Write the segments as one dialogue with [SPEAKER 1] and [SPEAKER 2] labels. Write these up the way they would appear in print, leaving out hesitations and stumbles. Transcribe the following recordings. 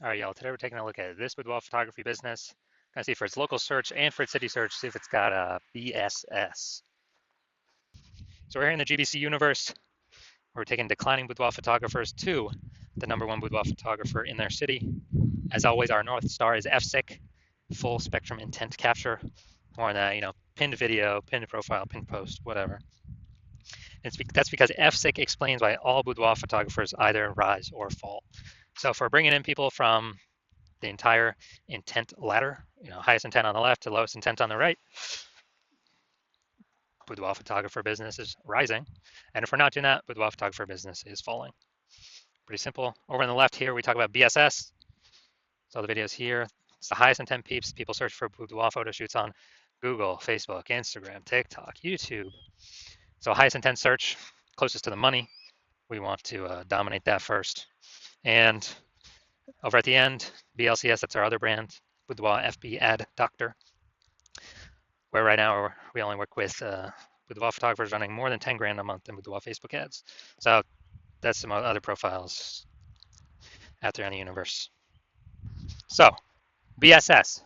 [SPEAKER 1] All right, y'all. Today we're taking a look at this boudoir photography business. Gonna see for its local search and for its city search, see if it's got a BSS. So we're here in the GBC universe. We're taking declining boudoir photographers to the #1 boudoir photographer in their city. As always, our North Star is FSIC, full spectrum intent capture. More on that, pinned video, pinned profile, pinned post, whatever. That's because FSIC explains why all boudoir photographers either rise or fall. So if we're bringing in people from the entire intent ladder, highest intent on the left to lowest intent on the right, boudoir photographer business is rising. And if we're not doing that, boudoir photographer business is falling. Pretty simple. Over on the left here, we talk about BSS. So the videos here, it's the highest intent peeps. People search for boudoir photo shoots on Google, Facebook, Instagram, TikTok, YouTube. So highest intent search, closest to the money. We want to dominate that first. And over at the end, BLCS, that's our other brand, Boudoir FB Ad Doctor, where right now we only work with boudoir photographers running more than 10 grand a month in boudoir Facebook ads. So that's some other profiles out there in the universe. So BSS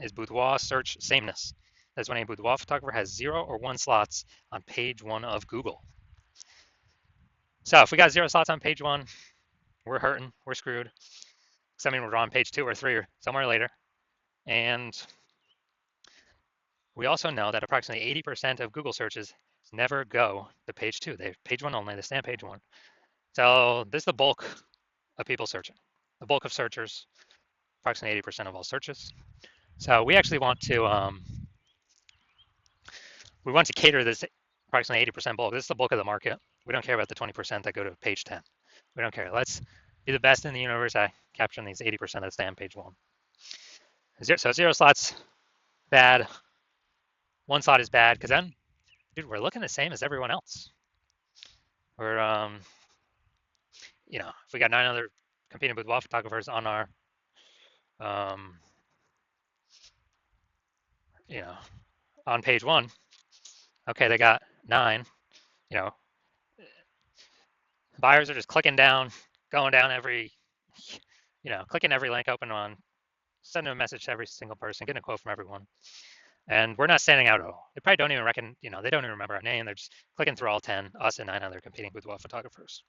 [SPEAKER 1] is boudoir search sameness. That's when a boudoir photographer has 0 or 1 slots on page 1 of Google. So if we got 0 slots on page 1, we're hurting, we're screwed. Because I mean, we're on page 2 or 3 or somewhere later. And we also know that approximately 80% of Google searches never go to page 2. They're page 1 only, they stay on page 1. So this is the bulk of people searching. The bulk of searchers, approximately 80% of all searches. So we actually want to cater this approximately 80% bulk. This is the bulk of the market. We don't care about the 20% that go to page 10. We don't care. Let's be the best in the universe at capturing these 80% that stay on page 1. So 0 slots, bad. 1 slot is bad, because then, dude, we're looking the same as everyone else. We're, if we got 9 other competing boudoir photographers on our, on page 1, okay, they got 9, buyers are just clicking down, going down every, clicking every link open on, sending a message to every single person, getting a quote from everyone. And we're not standing out at all. They probably don't even they don't even remember our name. They're just clicking through all 10, us and 9 other competing boudoir photographers.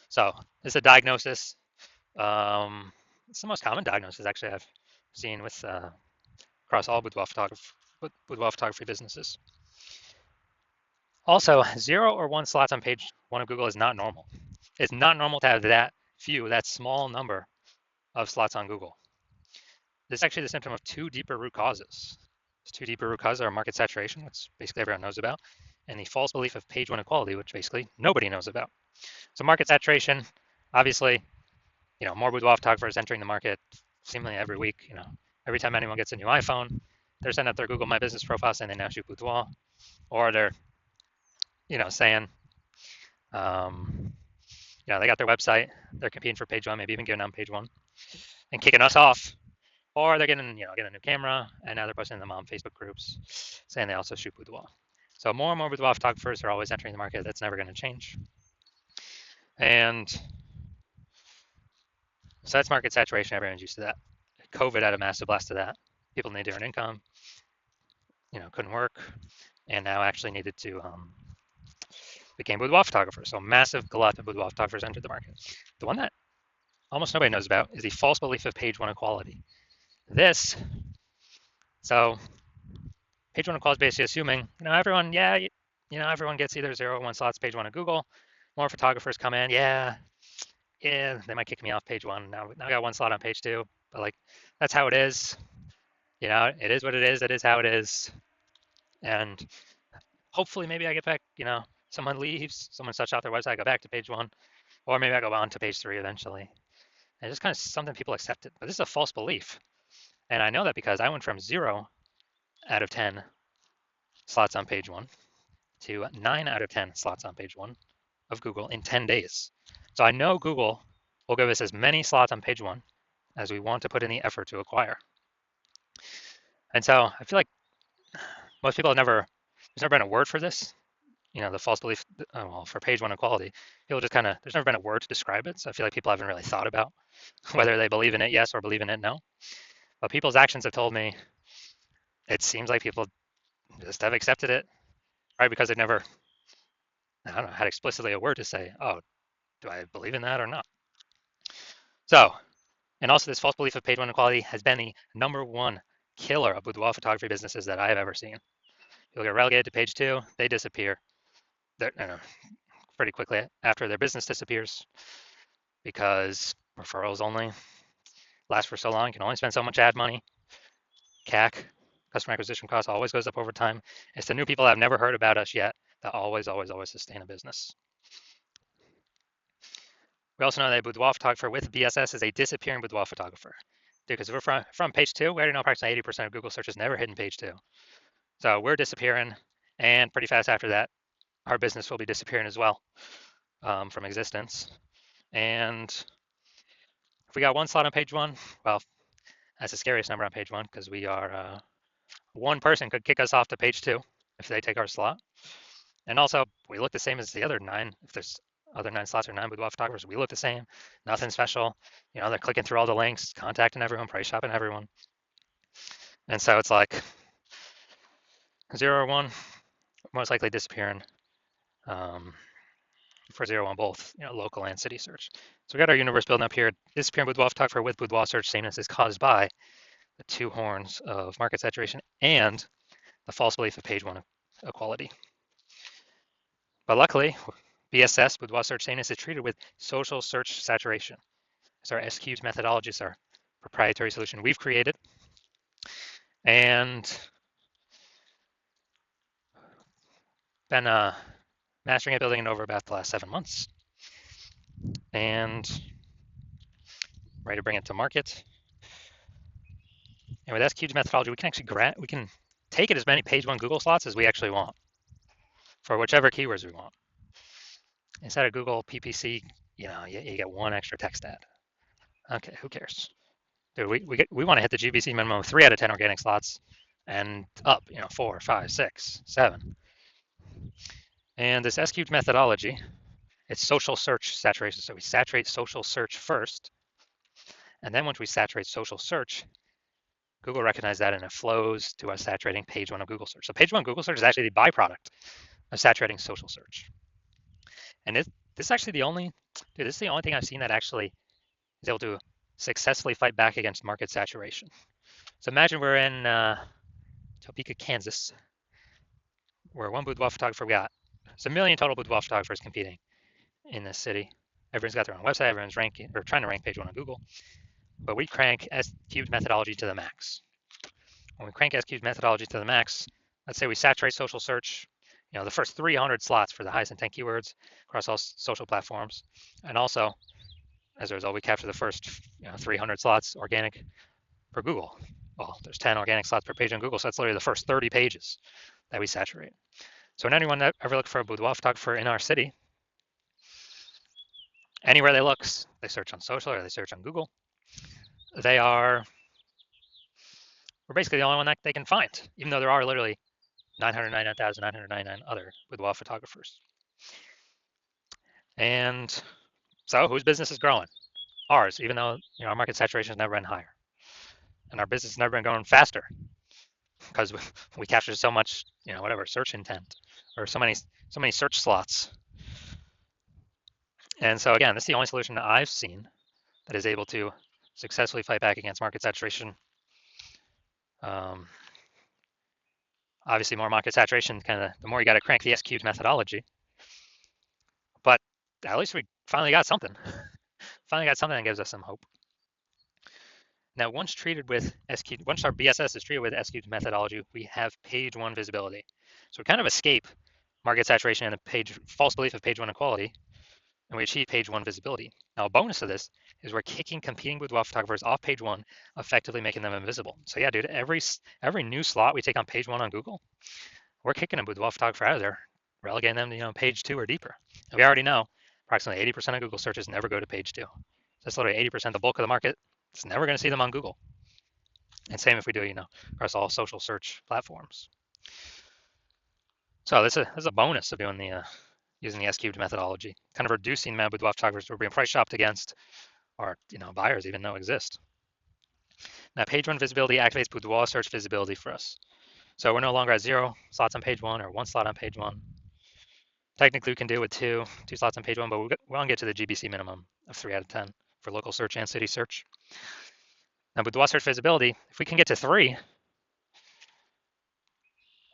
[SPEAKER 1] So this is a diagnosis. It's the most common diagnosis actually I've seen with across all boudoir photography businesses. Also, 0 or 1 slots on page 1 of Google is not normal. It's not normal to have that small number of slots on Google. This is actually the symptom of 2 deeper root causes. These 2 deeper root causes are market saturation, which basically everyone knows about, and the false belief of page 1 equality, which basically nobody knows about. So market saturation, obviously, more boudoir photographers entering the market seemingly every week. Every time anyone gets a new iPhone, they're sending out their Google My Business profile saying they now shoot boudoir, or they're, saying, they got their website, they're competing for page 1, maybe even getting on page 1, and kicking us off. Or they're getting a new camera, and now they're posting them on Facebook groups saying they also shoot boudoir. So more and more boudoir photographers are always entering the market. That's never going to change. And so that's market saturation. Everyone's used to that. COVID had a massive blast of that. People needed to earn income, couldn't work, and now actually needed to became boudoir photographers. So massive glut of boudoir photographers entered the market. The one that almost nobody knows about is the false belief of page 1 equality. So page 1 equality is basically assuming, everyone gets either 0 or 1 slots page 1 of Google. More photographers come in, they might kick me off page 1. Now I got 1 slot on page 2, but that's how it is. It is what it is. It is how it is. And hopefully maybe I get back, someone leaves, someone shuts off their website, I go back to page 1, or maybe I go on to page 3 eventually. And it's just kind of something people accepted. But this is a false belief. And I know that because I went from 0 out of 10 slots on page 1 to 9 out of 10 slots on page 1 of Google in 10 days. So I know Google will give us as many slots on page 1 as we want to put in the effort to acquire. And so I feel like most people there's never been a word for this. the false belief, well, for page one equality, people just kind of, there's never been a word to describe it. So I feel like people haven't really thought about whether they believe in it yes or believe in it no. But people's actions have told me it seems like people just have accepted it, right? Because they've never, I don't know, had explicitly a word to say, oh, do I believe in that or not? So, and also this false belief of page one equality has been the #1 killer of boudoir photography businesses that I have ever seen. People get relegated to page two, they disappear. They're pretty quickly after their business disappears because referrals only last for so long. You can only spend so much ad money. CAC, customer acquisition cost, always goes up over time. It's the new people that have never heard about us yet that always, always, always sustain a business. We also know that a boudoir photographer with BSS is a disappearing boudoir photographer. Because we're from page two, we already know approximately 80% of Google searches never hit in page two. So we're disappearing, and pretty fast after that, our business will be disappearing as well from existence. And if we got one slot on page one, well, that's the scariest number on page one because we are one person could kick us off to page two if they take our slot. And also, we look the same as the other 9. If there's other 9 slots or 9 boudoir photographers, we look the same. Nothing special. They're clicking through all the links, contacting everyone, price shopping everyone. And so it's like 0 or 1, most likely disappearing for 0 1 both, local and city search. So we got our universe building up here. Disappearing boudoir photographer with boudoir search sameness is caused by the 2 horns of market saturation and the false belief of page one equality. But luckily, BSS, boudoir search sameness, is treated with social search saturation. So our S-Cubes methodology is our proprietary solution we've created. And been mastering it, building it over about the last 7 months. And ready to bring it to market. And with S-Cubes methodology, we can actually we can take it as many page one Google slots as we actually want for whichever keywords we want. Instead of Google PPC, you get 1 extra text ad. Okay, who cares? Dude, we want to hit the GBC minimum of 3 out of 10 organic slots and up, 4, 5, 6, 7. And this S-Cubed methodology, it's social search saturation. So we saturate social search first. And then once we saturate social search, Google recognizes that and it flows to us saturating page one of Google search. So page one Google search is actually the byproduct of saturating social search. And this is actually the only thing I've seen that actually is able to successfully fight back against market saturation. So imagine we're in Topeka, Kansas, where one boudoir photographer we got. There's 1 million total boudoir photographers competing in this city. Everyone's got their own website. Everyone's ranking or trying to rank page one on Google. But we crank S-Cubed methodology to the max. When we crank S-Cubed methodology to the max, let's say we saturate social search, the first 300 slots for the highest intent keywords across all social platforms. And also, as a result, we capture the first 300 slots organic for Google. Well, there's 10 organic slots per page on Google, so that's literally the first 30 pages that we saturate. So when anyone that ever looked for a boudoir photographer in our city, anywhere they look, they search on social or they search on Google, we're basically the only one that they can find, even though there are literally 999,999 other boudoir photographers. And so whose business is growing? Ours, even though our market saturation has never been higher. And our business has never been going faster because we capture so much, search intent or so many search slots. And so again, this is the only solution that I've seen that is able to successfully fight back against market saturation. Obviously, more market saturation, the more you got to crank the S-Cubed methodology. But at least we finally got something. Finally got something that gives us some hope. Now, once our BSS is treated with S-Cubed methodology, we have page one visibility. So we kind of escape market saturation and the false belief of page one equality, and we achieve page one visibility. Now, a bonus of this is we're kicking competing boudoir photographers off page one, effectively making them invisible. So yeah, dude, every new slot we take on page one on Google, we're kicking a boudoir photographer out of there, relegating them to page 2 or deeper. And we already know approximately 80% of Google searches never go to page 2. So that's literally 80%, the bulk of the market. It's never going to see them on Google. And same if we do, across all social search platforms. So this is a bonus of doing the using the S-cubed methodology, kind of reducing the amount of boudoir photographers we're being price shopped against, or buyers even know exist. Now, page one visibility activates boudoir search visibility for us. So we're no longer at 0 slots on page one or 1 slot on page one. Technically, we can do it with two slots on page one, but we want to get to the GBC minimum of 3 out of 10 for local search and city search. Now, boudoir search visibility, if we can get to 3,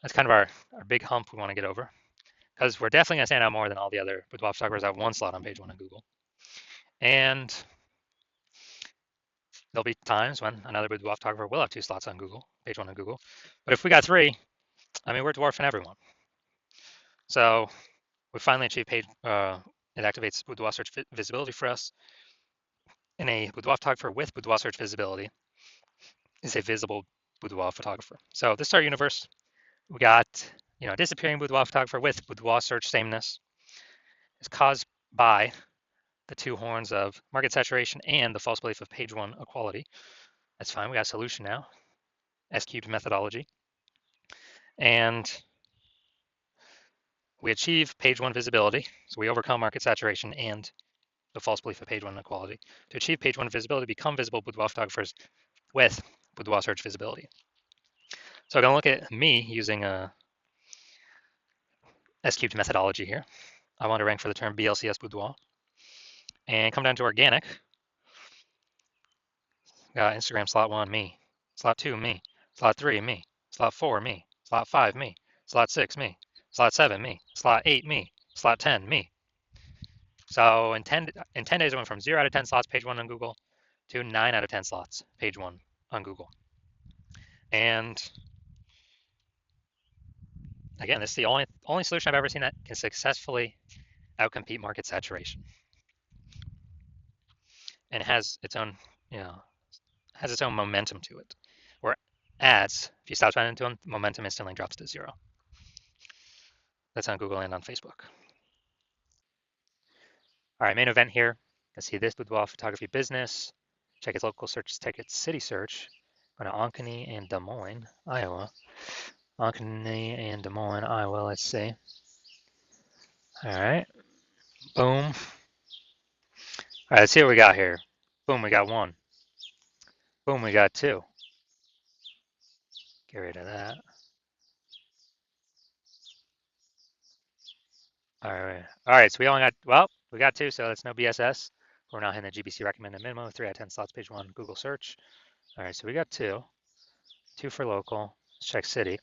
[SPEAKER 1] that's kind of our big hump we want to get over, because we're definitely going to stand out more than all the other boudoir photographers that have 1 slot on page one on Google. And there'll be times when another boudoir photographer will have 2 slots on Google, page one on Google. But if we got 3, I mean, we're dwarfing everyone. So we finally achieved page, it activates boudoir search visibility for us. And a boudoir photographer with boudoir search visibility is a visible boudoir photographer. So this is our universe. We got, disappearing boudoir photographer with boudoir search sameness is caused by the 2 horns of market saturation and the false belief of page one equality. That's fine. We got a solution now. S-cubed methodology. And we achieve page one visibility. So we overcome market saturation and the false belief of page one equality. To achieve page one visibility, become visible boudoir photographers with boudoir search visibility. So I'm going to look at me using a S-cubed methodology here. I want to rank for the term BLCS boudoir. And come down to organic. Got Instagram slot 1, me. Slot 2, me. Slot 3, me. Slot 4, me. Slot 5, me. Slot 6, me. Slot 7, me. Slot 8, me. Slot 10, me. So in 10 days, I went from 0 out of 10 slots, page one on Google, to 9 out of 10 slots, page one on Google. And again, this is the only solution I've ever seen that can successfully outcompete market saturation. And it has its own, has its own momentum to it. Where ads, if you stop spending to them, momentum instantly drops to 0. That's on Google and on Facebook. All right, main event here. You can see this boudoir photography business. Check its local search, check its city search. Go to Ankeny and Des Moines, Iowa. Ankeny and Des Moines, Iowa, let's see. All right, boom. All right, let's see what we got here. Boom, we got 1. Boom, we got 2. Get rid of that. All right, so we only got, we got 2, so that's no BSS. We're now hitting the GBC recommended minimum, 3 out of 10 slots, page 1, Google search. All right, so we got 2. 2 for local. Let's check city.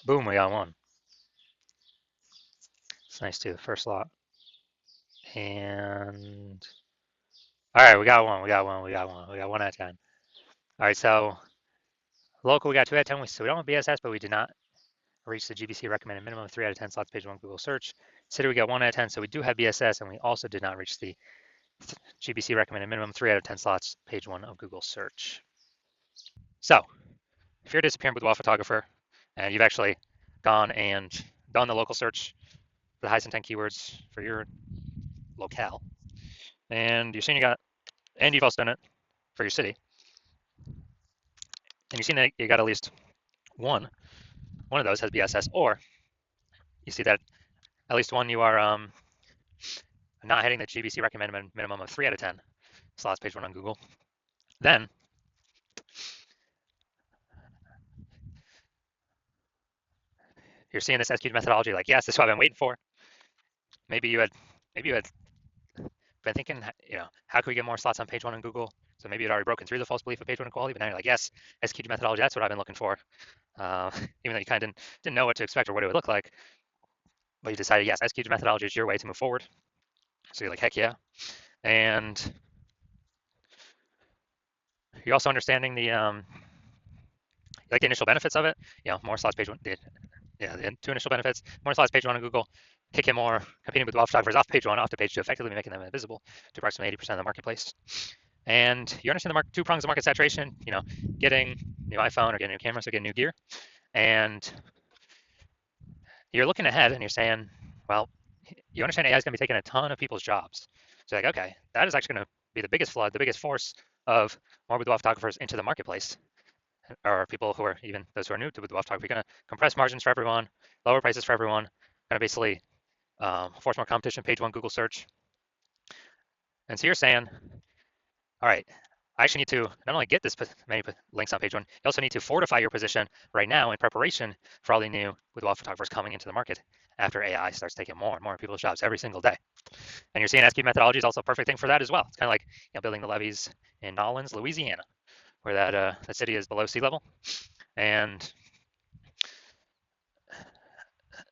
[SPEAKER 1] Boom, we got 1. It's nice too, first slot. And all right, we got 1. We got 1 out of 10. All right, so local, we got 2 out of 10. So we don't have BSS, but we did not reach the GBC recommended minimum of 3 out of 10 slots, page 1, Google search. City, we got 1 out of 10. So we do have BSS, and we also did not reach the GBC recommended minimum 3 out of 10 slots, page 1 of Google search. So if you're a disappearing boudoir photographer and you've actually gone and done the local search for the highest intent keywords for your locale, and you've seen you've also done it for your city, and you've seen that you got at least one of those has BSS, or you see that at least one you are not hitting the GBC recommended minimum of 3 out of 10 slots, page 1 on Google, then you're seeing this S-cubed methodology like, yes, this is what I've been waiting for. Maybe you had been thinking, how can we get more slots on page 1 on Google? So maybe you'd already broken through the false belief of page 1 equality, but now you're like, yes, S-cubed methodology, that's what I've been looking for. Even though you kind of didn't know what to expect or what it would look like, but you decided, yes, S-cubed methodology is your way to move forward. So you're like, heck yeah. And you're also understanding the like the initial benefits of it. More slots, page 1. The 2 initial benefits: more slots, page 1 on Google, kick in more competing with photographers off page 1, off to page 2, effectively making them invisible to approximately 80% of the marketplace. And you understand the 2 prongs of market saturation. Getting new iPhone or getting new camera, so getting new gear, and you're looking ahead and you're saying, well, you understand AI is going to be taking a ton of people's jobs. So you're like, okay, that is actually going to be the biggest flood, the biggest force of more boudoir photographers into the marketplace. or people who are even those who are new to Boudoir photography, going to compress margins for everyone, lower prices for everyone, going to basically force more competition, page one Google search. And so you're saying, all right, I actually need to not only get this many links on page one, you also need to fortify your position right now in preparation for all the new Boudoir photographers coming into the market after AI starts taking more and more people's jobs every single day. And you're seeing SQ methodology is also a perfect thing for that as well. It's kind of like building the levees in Nolens, Louisiana, where that city is below sea level. And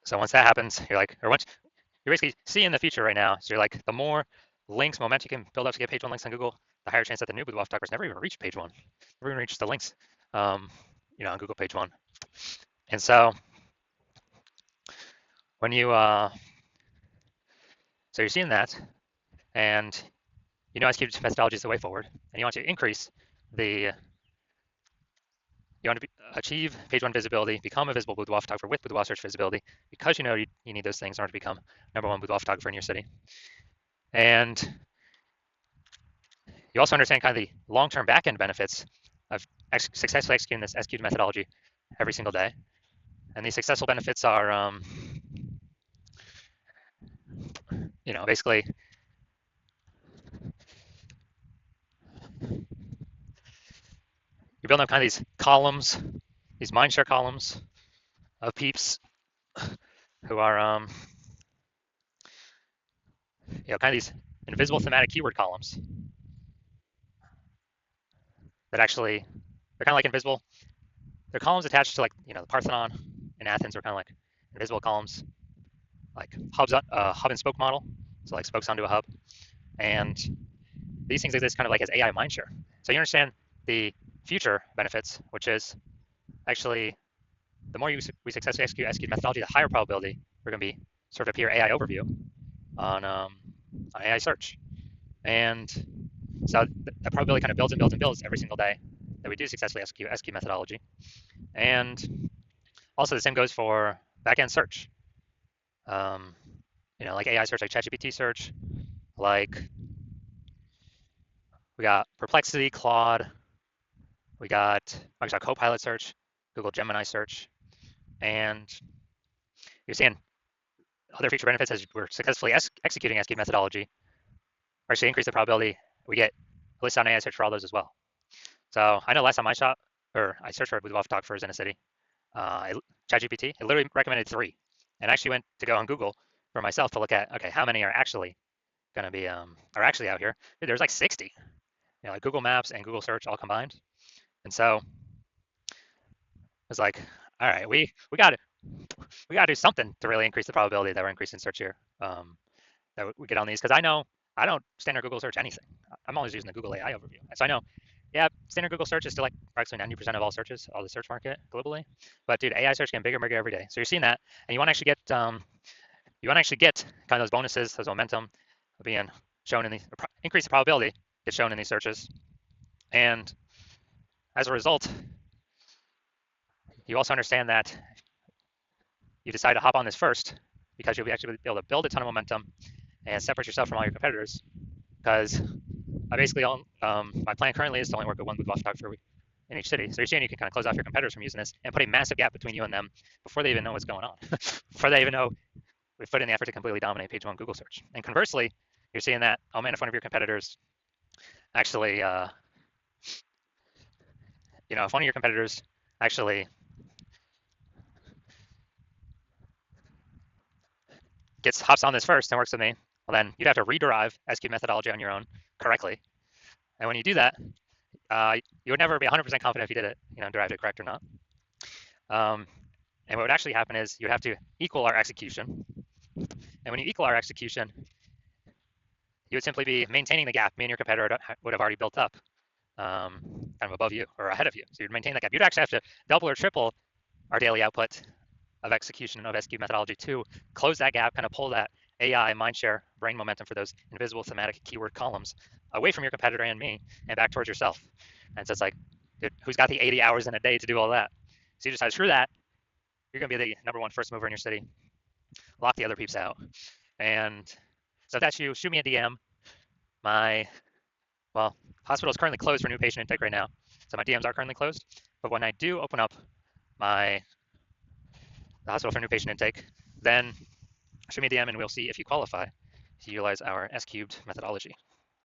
[SPEAKER 1] so once that happens, you're like, or once you're basically seeing the future right now. So you're like, the more links, momentum you can build up to get page one links on Google, the higher chance that the new Boudoir photographers never even reach page one, never even reach the links, on Google page one. And so when so you're seeing that, and SQ methodology is the way forward, and you want to increase the You want to achieve page one visibility, become a visible boudoir photographer with boudoir search visibility, because you need those things in order to become number one boudoir photographer in your city. And you also understand kind of the long-term back-end benefits of successfully executing this SQ methodology every single day. And these successful benefits are, basically you're building up kind of these columns, these mindshare columns of peeps who are, kind of these invisible thematic keyword columns that actually, they're kind of like invisible. They're columns attached to, like, the Parthenon in Athens are kind of like invisible columns, like hubs, hub and spoke model. So like spokes onto a hub. And these things exist kind of like as AI mindshare. So you understand the future benefits, which is actually the more we successfully execute methodology, the higher probability we're going to be sort of appear AI overview on AI search. And so the probability kind of builds and builds and builds every single day that we do successfully execute methodology. And also the same goes for backend search. Like AI search, like ChatGPT search, like we got Perplexity, Claude, we got Microsoft Copilot search, Google Gemini search, and you're seeing other feature benefits as we're successfully executing SQ methodology actually increase the probability we get listed on AI search for all those as well. So I know last time I searched for boudoir photographers in a city, ChatGPT, it literally recommended 3, and I actually went to go on Google for myself to look at, okay, how many are actually going to be are actually out here. Dude, there's like 60, like Google Maps and Google Search all combined. And so it's like, all right, we got to do something to really increase the probability that we're increasing search here, that we get on these, because I know I don't standard Google search anything. I'm always using the Google AI overview. And so I know, yeah, standard Google search is still like approximately 90% of all searches, all the search market globally. But dude, AI search getting bigger and bigger every day. So you're seeing that, and you want to actually get kind of those bonuses, those momentum being shown in increase the probability gets shown in these searches. And as a result, you also understand that you decide to hop on this first because you'll actually be able to build a ton of momentum and separate yourself from all your competitors. Because I basically my plan currently is to only work with one boudoir photographer in each city. So you're seeing you can kind of close off your competitors from using this and put a massive gap between you and them before they even know what's going on, before they even know we've put in the effort to completely dominate page one Google search. And conversely, you're seeing that, oh man, if one of your competitors actually, if one of your competitors actually hops on this first and works with me, well, then you'd have to rederive SQ methodology on your own correctly. And when you do that, you would never be 100% confident if you did it, derived it correct or not. And what would actually happen is you'd have to equal our execution. And when you equal our execution, you would simply be maintaining the gap me and your competitor would have already built up, kind of above you or ahead of you. So you'd maintain that gap. You'd actually have to double or triple our daily output of execution of SQ methodology to close that gap, kind of pull that AI mindshare brain momentum for those invisible thematic keyword columns away from your competitor and me and back towards yourself. And so it's like, dude, who's got the 80 hours in a day to do all that? So you decide, screw that. You're going to be the number one first mover in your city. Lock the other peeps out. And so if that's you, shoot me a DM. My hospital is currently closed for new patient intake right now. So my DMs are currently closed. But when I do open up the hospital for new patient intake, then show me a DM and we'll see if you qualify to utilize our S cubed methodology.